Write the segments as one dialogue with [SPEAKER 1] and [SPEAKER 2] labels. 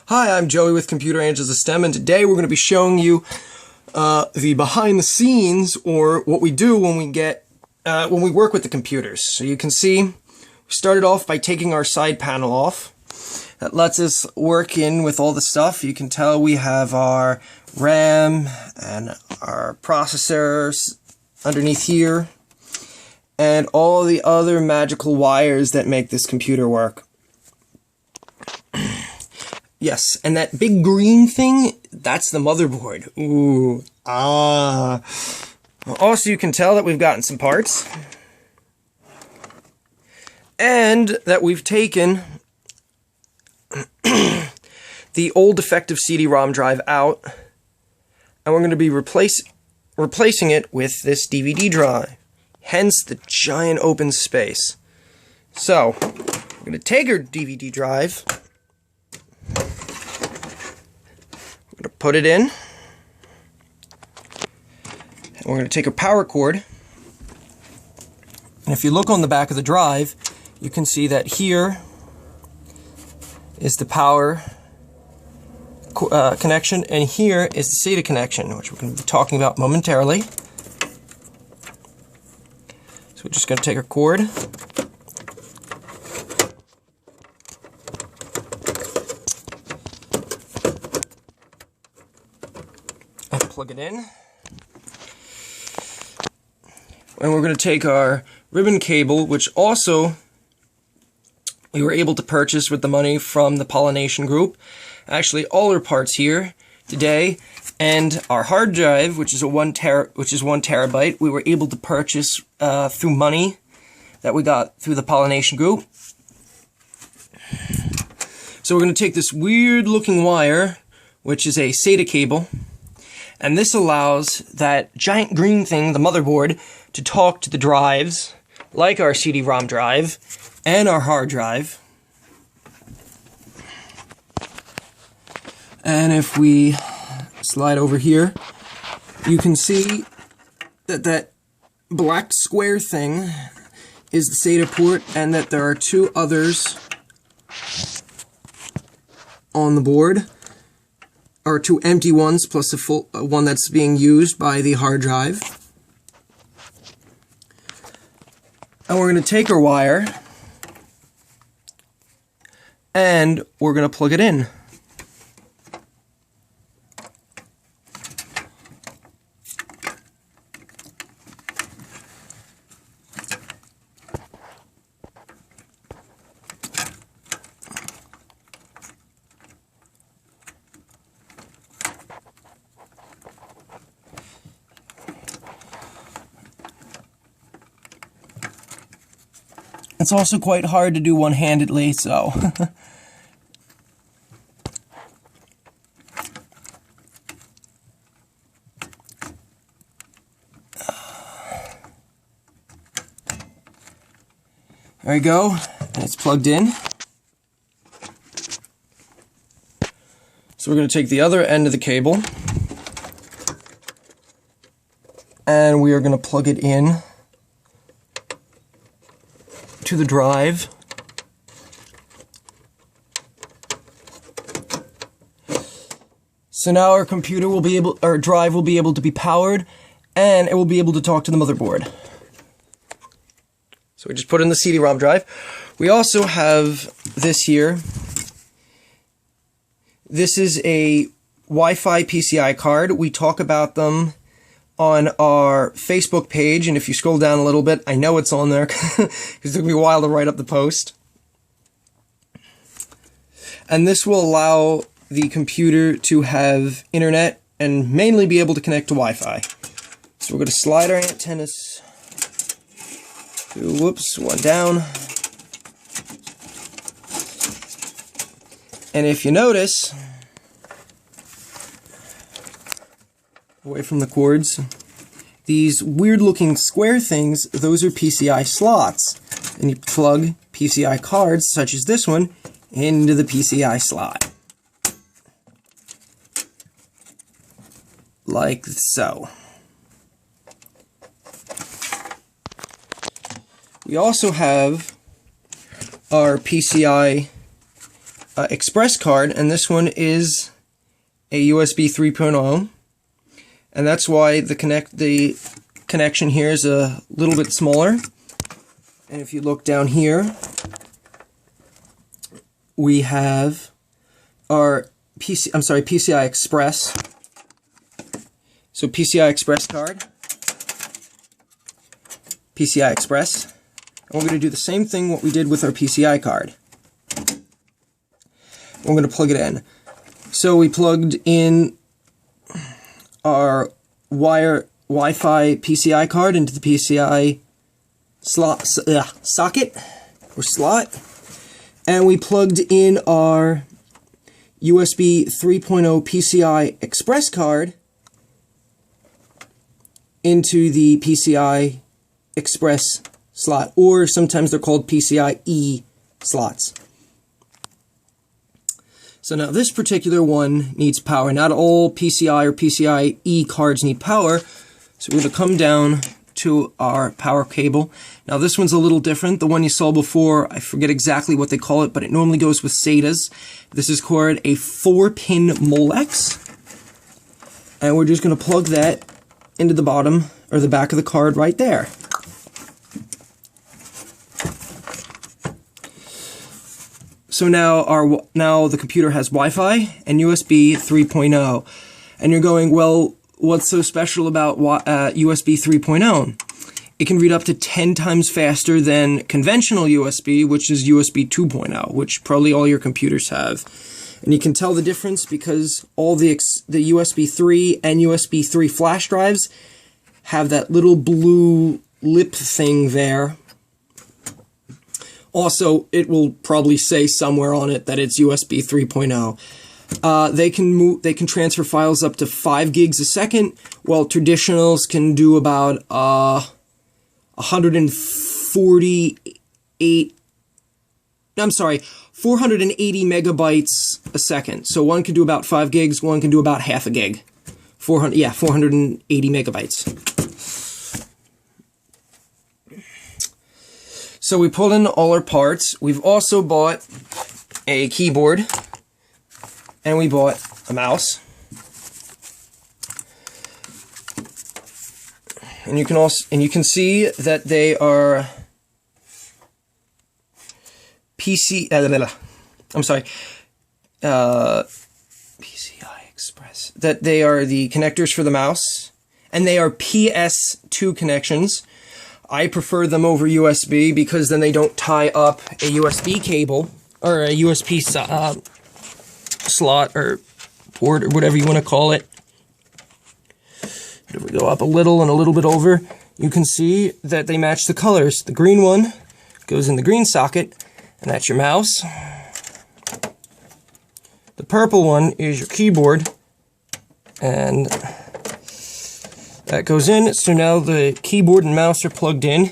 [SPEAKER 1] Hi, I'm Joey with Computer Angels of STEM, and today we're going to be showing you the behind the scenes, or what we do when we work with the computers. So you can see, we started off by taking our side panel off. That lets us work in with all the stuff. You can tell we have our RAM and our processors underneath here, and all the other magical wires that make this computer work. Yes, and that big green thing, that's the motherboard. Ooh, ah. Also, you can tell that we've gotten some parts. And that we've taken the old defective CD-ROM drive out. And we're going to be replacing it with this DVD drive. Hence the giant open space. So, we're going to take our DVD drive. We're going to put it in, and we're going to take a power cord, and if you look on the back of the drive, you can see that here is the power connection, and here is the SATA connection, which we're going to be talking about momentarily. So we're just going to take our cord, plug it in, and we're going to take our ribbon cable, which also we were able to purchase with the money from the Pollination group. Actually, all our parts here today, and our hard drive, which is 1 terabyte, we were able to purchase through money that we got through the Pollination group. So we're going to take this weird looking wire, which is a SATA cable. And this allows that giant green thing, the motherboard, to talk to the drives, like our CD-ROM drive and our hard drive. And if we slide over here, you can see that that black square thing is the SATA port, and that there are two others on the board. Or two empty ones, plus a full one that's being used by the hard drive. And we're going to take our wire, and we're going to plug it in. It's also quite hard to do one-handedly, so... There you go, and it's plugged in. So we're going to take the other end of the cable, and we are going to plug it in to the drive. So now our computer will be able, our drive will be able to be powered, and it will be able to talk to the motherboard. So we just put in the CD-ROM drive. We also have this here. This is a Wi-Fi PCI card. We talk about them on our Facebook page, and if you scroll down a little bit, I know it's on there because it took me a while to write up the post. And this will allow the computer to have internet and mainly be able to connect to Wi-Fi. So we're going to slide our antennas. Whoops, one down. And if you notice, away from the cords, these weird looking square things, those are PCI slots, and you plug PCI cards such as this one into the PCI slot, like so. We also have our PCI express card, and this one is a USB 3.0, and that's why the connection here is a little bit smaller. And if you look down here, we have our PCI Express. So PCI Express card, PCI Express, and we're going to do the same thing what we did with our PCI card. We're going to plug it in. So we plugged in our Wi-Fi PCI card into the PCI socket or slot, and we plugged in our USB 3.0 PCI Express card into the PCI Express slot, or sometimes they're called PCI-E slots. So now this particular one needs power. Not all PCI or PCI-E cards need power, so we're going to come down to our power cable. Now this one's a little different. The one you saw before, I forget exactly what they call it, but it normally goes with SATAs. This is called a 4-pin Molex, and we're just going to plug that into the bottom or the back of the card right there. So now the computer has Wi-Fi and USB 3.0, and you're going, well, what's so special about USB 3.0? It can read up to 10 times faster than conventional USB, which is USB 2.0, which probably all your computers have. And you can tell the difference because all the USB 3 and USB 3 flash drives have that little blue lip thing there. Also, it will probably say somewhere on it that it's USB 3.0. They can transfer files up to 5 gigs a second, while traditionals can do about 480 megabytes a second. So one can do about 5 gigs, one can do about half a gig. 480 megabytes. So we pulled in all our parts. We've also bought a keyboard, and we bought a mouse. And you can see that they are PCI Express. That they are the connectors for the mouse, and they are PS2 connections. I prefer them over USB because then they don't tie up a USB cable or a USB slot or port or whatever you want to call it. If we go up a little and a little bit over, you can see that they match the colors. The green one goes in the green socket, and that's your mouse. The purple one is your keyboard, and that goes in. So now the keyboard and mouse are plugged in.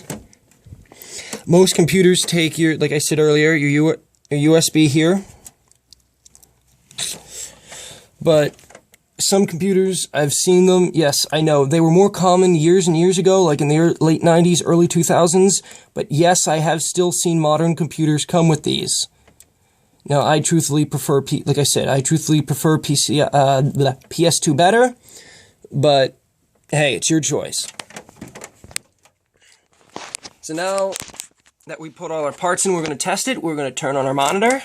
[SPEAKER 1] Most computers take your, like I said earlier, your USB here. But some computers, I've seen them, yes, I know, they were more common years and years ago, like in the late 90s, early 2000s, but yes, I have still seen modern computers come with these. Now, I truthfully prefer, like I said, I truthfully prefer PS2 better, but hey, it's your choice. So now that we put all our parts in, we're going to test it. We're going to turn on our monitor,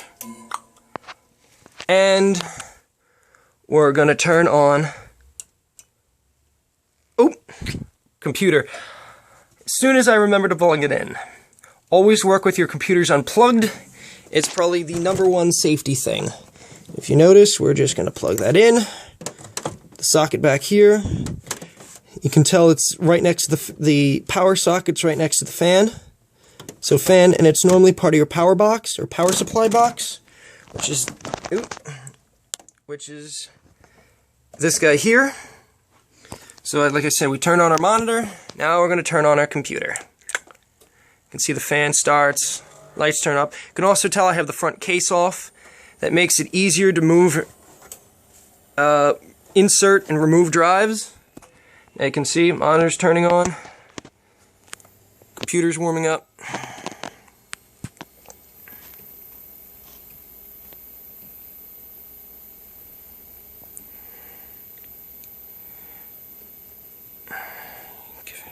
[SPEAKER 1] and we're going to turn on, computer. As soon as I remember to plug it in. Always work with your computers unplugged. It's probably the #1 safety thing. If you notice, we're just going to plug that in. The socket back here. You can tell it's right next to the power socket's right next to the fan. So fan, and it's normally part of your power box or power supply box, which is this guy here. So like I said, we turned on our monitor. Now we're going to turn on our computer. You can see the fan starts, lights turn up. You can also tell I have the front case off. That makes it easier to move, insert and remove drives. Now you can see monitor's turning on, computer's warming up.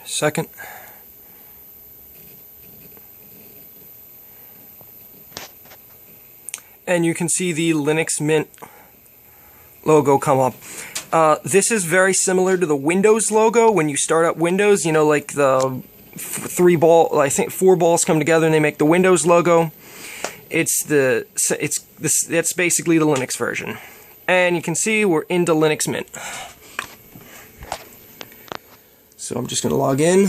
[SPEAKER 1] second. And you can see the Linux Mint logo come up. This is very similar to the Windows logo. When you start up Windows, you know, like the I think 4 balls come together and they make the Windows logo. That's basically the Linux version. And you can see we're into Linux Mint. So I'm just going to log in.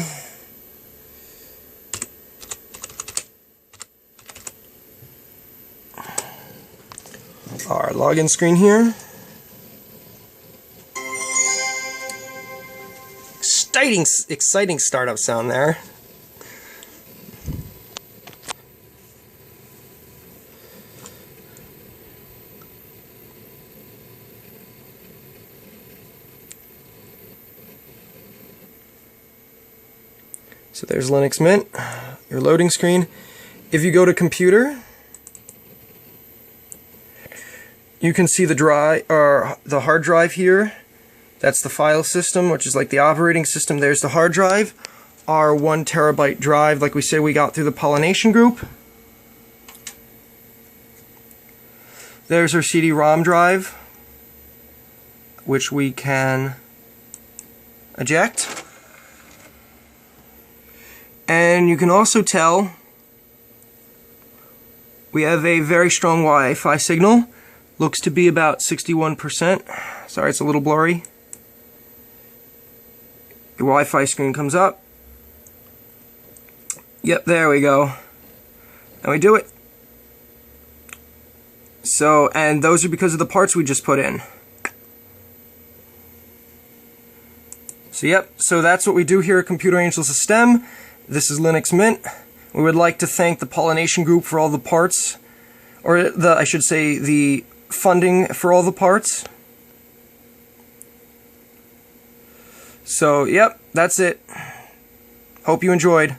[SPEAKER 1] Our login screen here. Exciting startup sound there. So there's Linux Mint, your loading screen. If you go to computer, you can see the hard drive here. That's the file system, which is like the operating system. There's the hard drive, our 1 terabyte drive, like we said we got through the pollination group. There's our CD-ROM drive, which we can eject. And you can also tell we have a very strong Wi-Fi signal. Looks to be about 61%. Sorry, it's a little blurry. Your Wi-Fi screen comes up. Yep, there we go. And we do it. So, and those are because of the parts we just put in. So yep, so that's what we do here at Computer Angels STEM. This is Linux Mint. We would like to thank the pollination group for all the parts, or I should say the funding for all the parts. So, yep, that's it. Hope you enjoyed.